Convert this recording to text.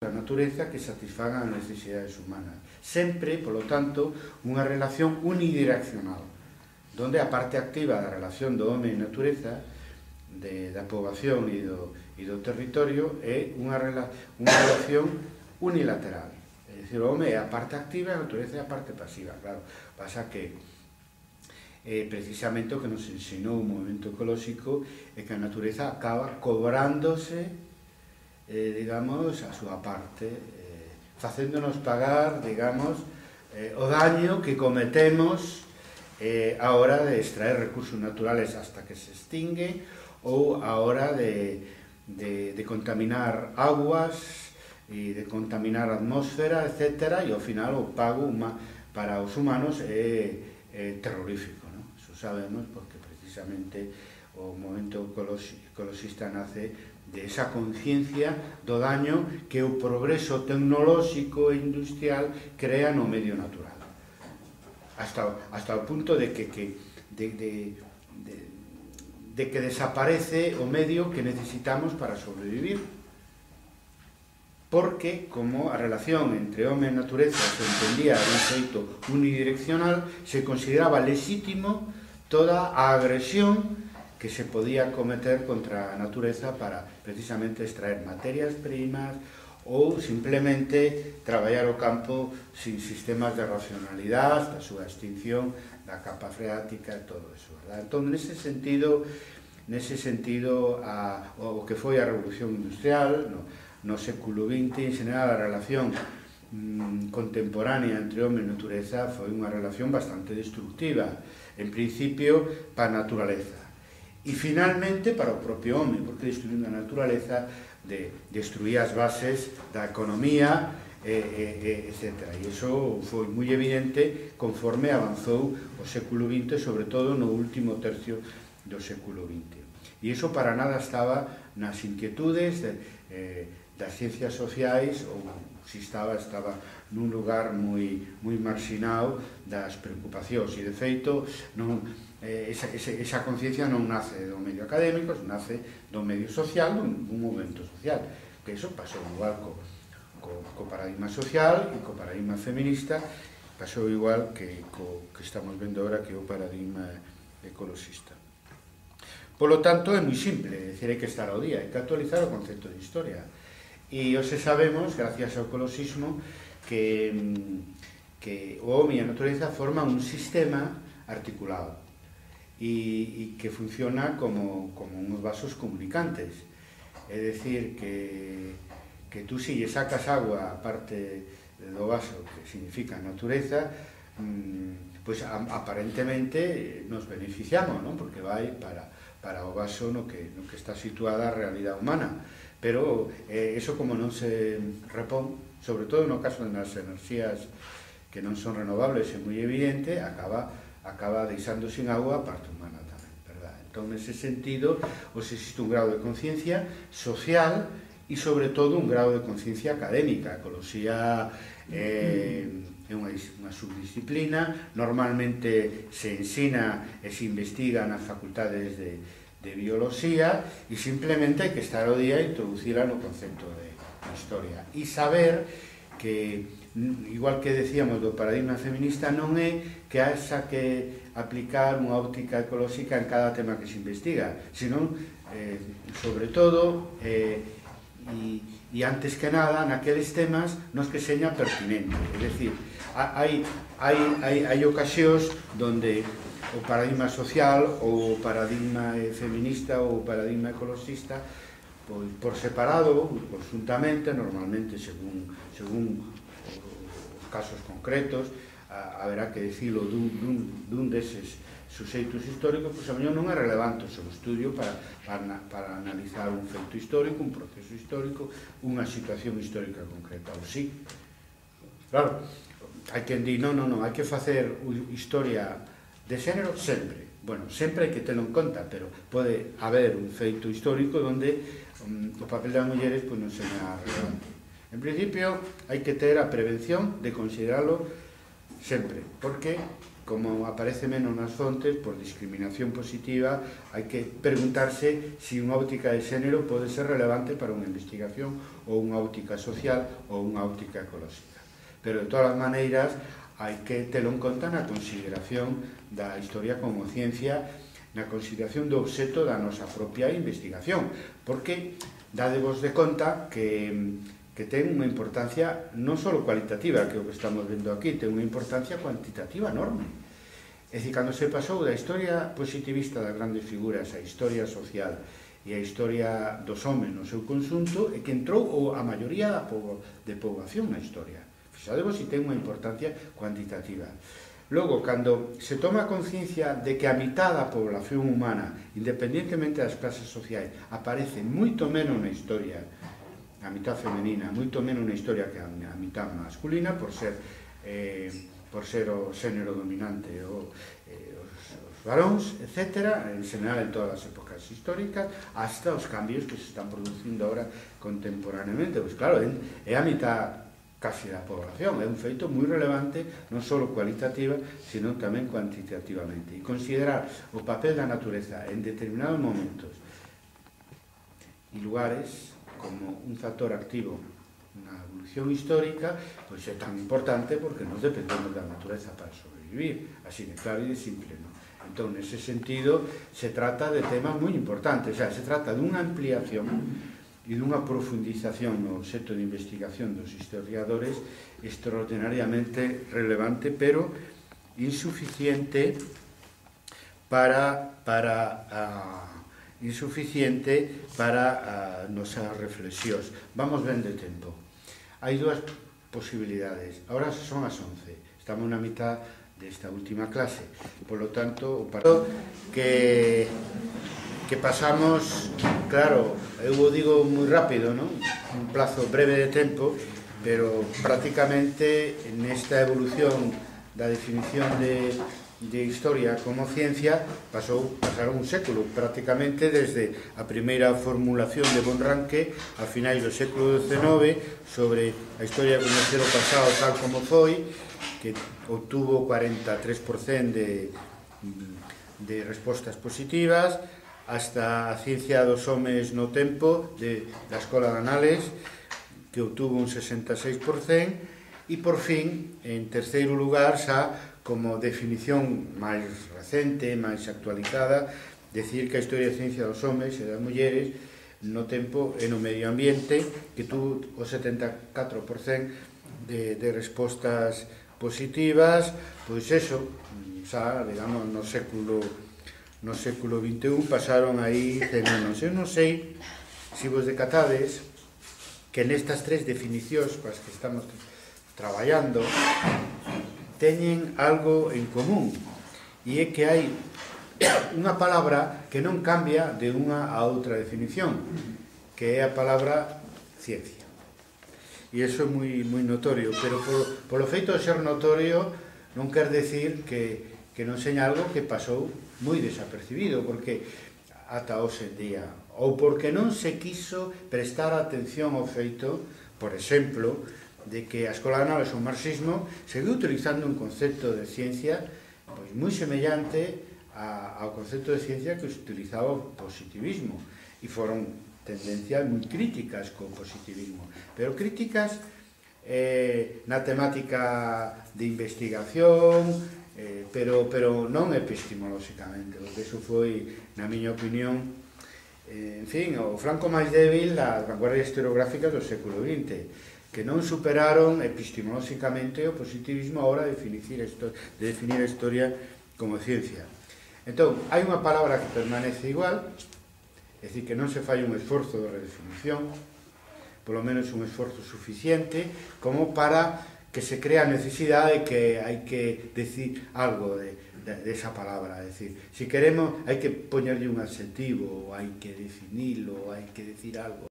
a natureza que satisfagan as necesidades humanas. Sempre, polo tanto, unha relación unidireccional, donde a parte activa da relación do home e natureza, da poboación e do territorio, é unha relación unilateral. É dicir, o home é a parte activa e a natureza é a parte pasiva. Claro, pasa que precisamente o que nos ensinou o movimento ecolóxico é que a natureza acaba cobrándose, digamos, a súa parte, facéndonos pagar, digamos, o daño que cometemos a hora de extraer recursos naturales hasta que se extingue, ou a hora de contaminar aguas e de contaminar a atmósfera, etc. E ao final o pago para os humanos é terrorífico, non? Eso sabemos porque precisamente o movimento ecologista nace de esa conciencia do daño que o progreso tecnolóxico e industrial crea no medio natural. Hasta o punto de que desaparece o medio que necesitamos para sobrevivir. Porque, como a relación entre home e natureza se entendía de un xeito unidireccional, se consideraba lexítimo toda a agresión que se podía cometer contra a natureza para precisamente extraer materias primas ou simplemente traballar o campo sin sistemas de racionalidade, da súa extinción, da capa freática e todo eso, verdad? Entón, nese sentido, o que foi a Revolución Industrial, no século XX, en xeral, a relación contemporánea entre home e natureza foi unha relación bastante destructiva, en principio, para a naturaleza. E finalmente para o propio home, porque destruindo a naturaleza destruía as bases da economía, etc. E iso foi moi evidente conforme avanzou o século XX, sobre todo no último tercio do século XX. E iso para nada estaba nas inquietudes das ciencias sociais, ou se estaba nun lugar moi marxinado das preocupacións. E de feito, esa conciencia non nace do medio académico, nace do medio social, dun movimento social, que iso pasou igual co paradigma social e co paradigma feminista, pasou igual que estamos vendo agora, que é o paradigma ecologista. Polo tanto, é moi simple, é dicir, hai que estar ao día, hai que actualizar o concepto de historia. E hoxe sabemos, gracias ao ecologismo, que o home e a natureza forman un sistema articulado e que funciona como uns vasos comunicantes. É dicir, que tú si lle sacas agua a parte do vaso, que significa natureza, pois aparentemente nos beneficiamos, non? Porque vai para o vaso no que está situada a realidade humana. Pero eso, como non se repón, sobre todo no caso das enerxías que non son renovables, é moi evidente, acaba deixando sin agua a parte humana tamén, verdad? Entón, nese sentido, existe un grado de conciencia social e, sobre todo, un grado de conciencia académica. A ecoloxía é unha subdisciplina, normalmente se ensina e se investiga nas facultades de bioloxía, e simplemente hai que estar ao día e introducirla no concepto de historia. E saber que, igual que decíamos do paradigma feminista, non é que haxa que aplicar unha óptica ecolóxica en cada tema que se investiga, senón, sobre todo, e antes que nada, naqueles temas nos que seña pertinente. É dicir, hai ocasións donde o paradigma social, ou o paradigma feminista, ou o paradigma ecologista, por separado, conjuntamente, normalmente según os casos concretos, haberá que dicilo dun deses suxeitos históricos, pois a mellor non é relevante o seu estudio para analizar un feito histórico, un proceso histórico, unha situación histórica concreta, ou sí. Claro, hai quen di, non, hai que facer historia de xénero sempre. Bueno, sempre hai que telo en conta, pero pode haber un feito histórico onde o papel das mulleres non seña relevante. En principio, hai que ter a prevención de considerarlo sempre, porque como aparece menos nas fontes, por discriminación positiva, hai que preguntarse se unha óptica de xénero pode ser relevante para unha investigación ou unha óptica social ou unha óptica ecolóxica. Pero, de todas as maneiras, hai que telo en conta na consideración da historia como ciencia, na consideración do obxeto da nosa propia investigación, porque dadevos de conta que ten unha importancia non só cualitativa, que é o que estamos vendo aquí, ten unha importancia cuantitativa enorme. É dicir, cando se pasou da historia positivista das grandes figuras á historia social e a historia dos homes no seu conxunto, é que entrou a maioría de poboación na historia. Fixadevos se ten unha importancia cuantitativa. Logo, cando se toma conciencia de que a mitad da población humana, independentemente das clases sociais, aparece moito menos na historia, a mitad femenina, moito menos na historia que a mitad masculina, por ser o xénero dominante, os varóns, etc., en general en todas as épocas históricas, hasta os cambios que se están producindo ahora contemporáneamente. Pois claro, é a mitad casi da población, é un feito moi relevante, non só cualitativa, sino tamén cuantitativamente. E considerar o papel da natureza en determinados momentos e lugares como un factor activo na evolución histórica, pois é tan importante porque nos dependemos da natureza para sobrevivir, así de claro e de simple, non? Entón, nese sentido, se trata de temas moi importantes, se trata dunha ampliación e dunha profundización no obxecto de investigación dos historiadores extraordinariamente relevante, pero insuficiente para nosas reflexións. Vamos ben de tempo. Hai dúas posibilidades. Ahora son as 11. Estamos na mitad desta última clase. Por lo tanto, que pasamos, claro, eu o digo moi rápido, non? Un plazo breve de tempo, pero prácticamente nesta evolución da definición de historia como ciencia pasaron un século, prácticamente desde a primeira formulación de von Ranke a finais do século XIX sobre a historia de coñecer o pasado tal como foi, que obtuvo 43% de respostas positivas, hasta a ciencia dos homes no tempo da Escola de Anales, que obtuvo un 66%, e por fin, en terceiro lugar, xa como definición máis recente, máis actualizada, decir que a historia de ciencia dos homes e das mulleres no tempo e no medio ambiente, que tuvo o 74% de respostas positivas, pois eso, xa, digamos, no século XXI pasaron aí 100 anos. Eu non sei se vos decatades que nestas tres definicións coas que estamos traballando teñen algo en común, e é que hai unha palabra que non cambia de unha a outra definición, que é a palabra ciencia. E iso é moi notorio, pero polo feito de ser notorio non quer decir que non seña algo que pasou moi desapercibido, porque ata hoxe en día, ou porque non se quiso prestar atención ao feito, por exemplo, de que a Escola de Anales, o marxismo, seguiu utilizando un concepto de ciencia pois moi semellante ao concepto de ciencia que utilizaba o positivismo, e foron tendencias moi críticas co positivismo, pero críticas na temática de investigación, pero non epistemolóxicamente, porque iso foi, na miña opinión, en fin, o flanco máis débil das vanguardias historiográficas do século XX, que non superaron epistemolóxicamente o positivismo a hora de definir a historia como ciencia. Entón, hai unha palabra que permanece igual, é dicir, que non se fai un esforzo de redefinición, polo menos un esforzo suficiente, como para que se crea a necesidade de que hai que decir algo desa palabra. É dicir, se queremos, hai que poñerlle un adxetivo, ou hai que definilo, ou hai que decir algo.